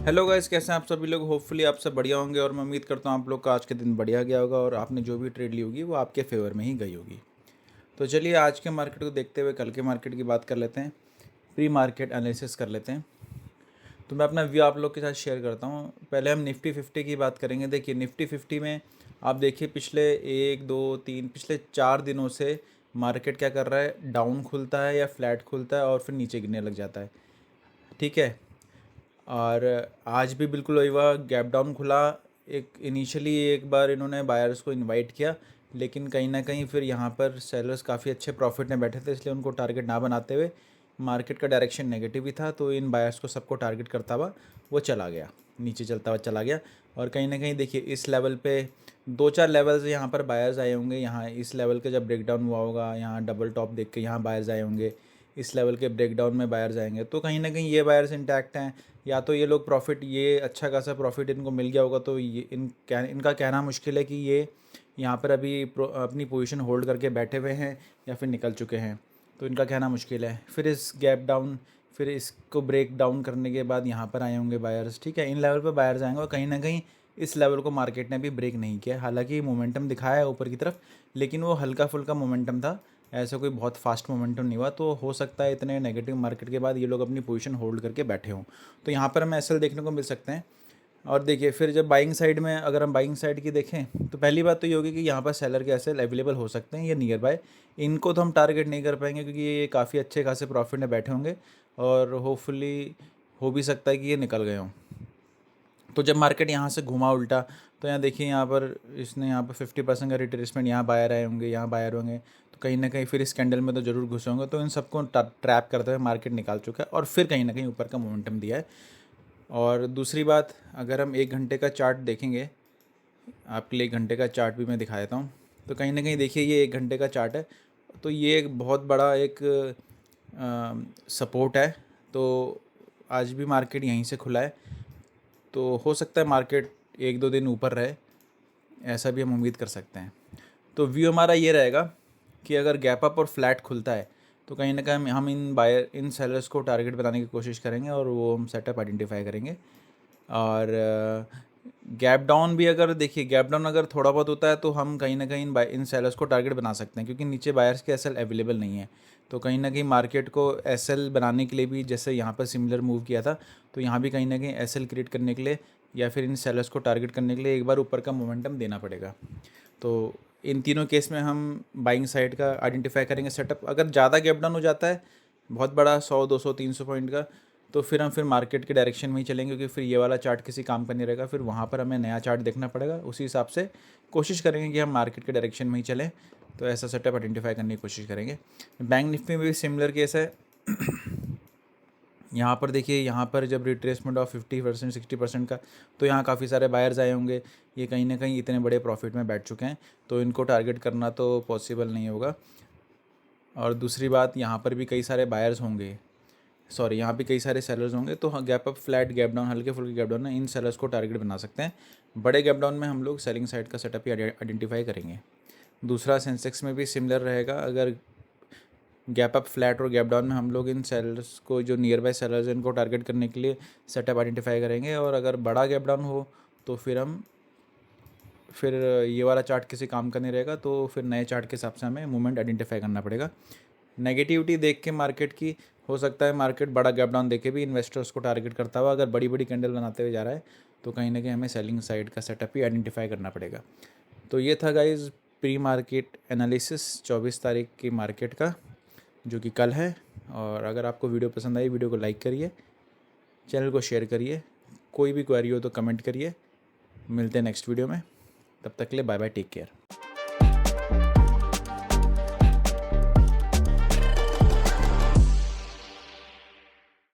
Hello guys, कैसे हैं आप सभी लोग। होपफुली आप सब बढ़िया होंगे और मैं उम्मीद करता हूँ आप लोग का आज के दिन बढ़िया गया होगा और आपने जो भी ट्रेड ली होगी वो आपके फेवर में ही गई होगी। तो चलिए आज के मार्केट को देखते हुए कल के मार्केट की बात कर लेते हैं, प्री मार्केट एनालिसिस कर लेते हैं। तो मैं अपना व्यू आप लोग के साथ शेयर करता हूँ। पहले हम निफ्टी 50 की बात करेंगे। देखिए निफ्टी 50 में आप देखिए पिछले 1 2 3 पिछले 4 दिनों से मार्केट क्या कर रहा है, डाउन खुलता है या फ्लैट खुलता है और फिर नीचे गिरने लग जाता है। ठीक है, और आज भी बिल्कुल वही हुआ, गैप डाउन खुला। एक इनिशियली एक बार इन्होंने बायर्स को इनवाइट किया, लेकिन कहीं ना कहीं फिर यहाँ पर सेलर्स काफ़ी अच्छे प्रॉफिट में बैठे थे, इसलिए उनको टारगेट ना बनाते हुए मार्केट का डायरेक्शन नेगेटिव ही था, तो इन बायर्स को सबको टारगेट करता हुआ वो चला गया, नीचे चलता हुआ चला गया। और कहीं ना कहीं देखिए इस लेवल पे 2 4 लेवल्स यहाँ पर बायर्स आए होंगे। यहाँ इस लेवल का जब ब्रेकडाउन हुआ होगा, यहाँ डबल टॉप देख के यहाँ बायर्स आए होंगे, इस लेवल के ब्रेकडाउन में बायर्स आएंगे, तो कहीं ना कहीं ये बायर्स इंटैक्ट हैं। या तो ये लोग प्रॉफिट, ये अच्छा खासा प्रॉफिट इनको मिल गया होगा, तो ये इनका कहना मुश्किल है कि ये यहाँ पर अभी अपनी पोजीशन होल्ड करके बैठे हुए हैं या फिर निकल चुके हैं, तो इनका कहना मुश्किल है। फिर इस गैप डाउन, फिर इसको ब्रेक डाउन करने के बाद यहाँ पर आए होंगे बायर्स। ठीक है, इन लेवल पर बायर्स आएंगे और कहीं ना कहीं इस लेवल को मार्केट ने भी ब्रेक नहीं किया। हालांकि मोमेंटम दिखाया है ऊपर की तरफ, लेकिन वो हल्का फुल्का मोमेंटम था, ऐसा कोई बहुत फास्ट मोमेंटम नहीं हुआ। तो हो सकता है इतने नेगेटिव मार्केट के बाद ये लोग अपनी पोजीशन होल्ड करके बैठे हों, तो यहाँ पर हमें एसएल देखने को मिल सकते हैं। और देखिए फिर जब बाइंग साइड में, अगर हम बाइंग साइड की देखें तो पहली बात तो ये होगी कि यहाँ पर सेलर के एसएल अवेलेबल हो सकते हैं, ये नियर बाय। इनको तो हम टारगेट नहीं कर पाएंगे क्योंकि ये काफ़ी अच्छे खासे प्रॉफिट में बैठे होंगे और होपफुली हो भी सकता है कि ये निकल गए हों। तो जब मार्केट यहाँ से घुमा उल्टा, तो यहाँ देखिए यहाँ पर इसने यहाँ पर 50% का रिट्रेसमेंट, यहाँ बायर आए होंगे, यहाँ बायर होंगे, तो कहीं ना कहीं फिर इस कैंडल में तो ज़रूर घुसे होंगे। तो इन सबको ट्रैप करते हुए मार्केट निकाल चुका है और फिर कहीं ना कहीं ऊपर का मोमेंटम दिया है। और दूसरी बात, अगर हम 1 घंटे का चार्ट देखेंगे, आपके लिए 1 घंटे का चार्ट भी मैं दिखा देता हूँ। तो कहीं ना कहीं देखिए ये 1 घंटे का चार्ट है, तो ये एक बहुत बड़ा एक सपोर्ट है। तो आज भी मार्केट यहीं से खुला है, तो हो सकता है मार्केट 1 2 दिन ऊपर रहे, ऐसा भी हम उम्मीद कर सकते हैं। तो व्यू हमारा ये रहेगा कि अगर गैप अप और फ्लैट खुलता है तो कहीं ना कहीं हम इन सेलर्स को टारगेट बनाने की कोशिश करेंगे और वो हम सेटअप आइडेंटिफाई करेंगे। और गैप डाउन भी, अगर देखिए गैप डाउन अगर थोड़ा बहुत होता है तो हम कहीं ना कहीं इन सेलर्स को टारगेट बना सकते हैं, क्योंकि नीचे बायर्स के एसएल अवेलेबल नहीं है। तो कहीं ना कहीं मार्केट को एसएल बनाने के लिए भी, जैसे यहाँ पर सिमिलर मूव किया था, तो यहाँ भी कहीं ना कहीं एसएल क्रिएट करने के लिए या फिर इन सेलर्स को टारगेट करने के लिए एक बार ऊपर का मोमेंटम देना पड़ेगा। तो इन तीनों केस में हम बाइंग साइड का आइडेंटिफाई करेंगे सेटअप। अगर ज़्यादा गैप डाउन हो जाता है, बहुत बड़ा 100 200 300 पॉइंट का, तो फिर हम मार्केट के डायरेक्शन में ही चलेंगे, क्योंकि फिर ये वाला चार्ट किसी काम का नहीं रहेगा। फिर वहाँ पर हमें नया चार्ट देखना पड़ेगा, उसी हिसाब से कोशिश करेंगे कि हम मार्केट के डायरेक्शन में ही चलें। तो ऐसा सेटअप आइडेंटिफाई करने की कोशिश करेंगे। बैंक निफ्टी में भी सिमिलर केस है। यहाँ पर देखिए, यहाँ पर जब रिट्रेसमेंट ऑफ 50% 60% का, तो यहाँ काफ़ी सारे बायर्स आए होंगे। ये कहीं ना कहीं इतने बड़े प्रॉफिट में बैठ चुके हैं, तो इनको टारगेट करना तो पॉसिबल नहीं होगा। और दूसरी बात, यहाँ पर भी कई सारे बायर्स होंगे, सॉरी यहाँ पे कई सारे सेलर्स होंगे। तो gap up, flat, gap down, हल्के फुल्के गैप डाउन है, इन सेलर्स को टारगेट बना सकते हैं। बड़े गैप डाउन में हम लोग सेलिंग साइड का सेटअप ही आइडेंटिफाई करेंगे। दूसरा, सेंसेक्स में भी सिमिलर रहेगा। अगर गैप अप, फ्लैट और गैप डाउन में हम लोग इन सेलर्स को, जो नियर बाय सेलर्स हैं, इनको टारगेट करने के लिए सेटअप आइडेंटिफाई करेंगे। और अगर बड़ा गैप डाउन हो तो फिर ये वाला चार्ट किसी काम का नहीं रहेगा, तो फिर नए चार्ट के हिसाब से हमें मूवमेंट आइडेंटिफाई करना पड़ेगा। नेगेटिविटी देख के मार्केट की, हो सकता है मार्केट बड़ा गैप डाउन देखे भी इन्वेस्टर्स को टारगेट करता हुआ अगर बड़ी बड़ी कैंडल बनाते हुए जा रहा है, तो कहीं ना कहीं हमें सेलिंग साइड का सेटअप ही आइडेंटिफाई करना पड़ेगा। तो ये था गाइज प्री मार्केट एनालिसिस 24 तारीख की मार्केट का, जो कि कल है। और अगर आपको वीडियो पसंद आई, वीडियो को लाइक करिए, चैनल को शेयर करिए, कोई भी क्वेरी हो तो कमेंट करिए। मिलते हैं नेक्स्ट वीडियो में, तब तक के लिए बाय बाय, टेक केयर।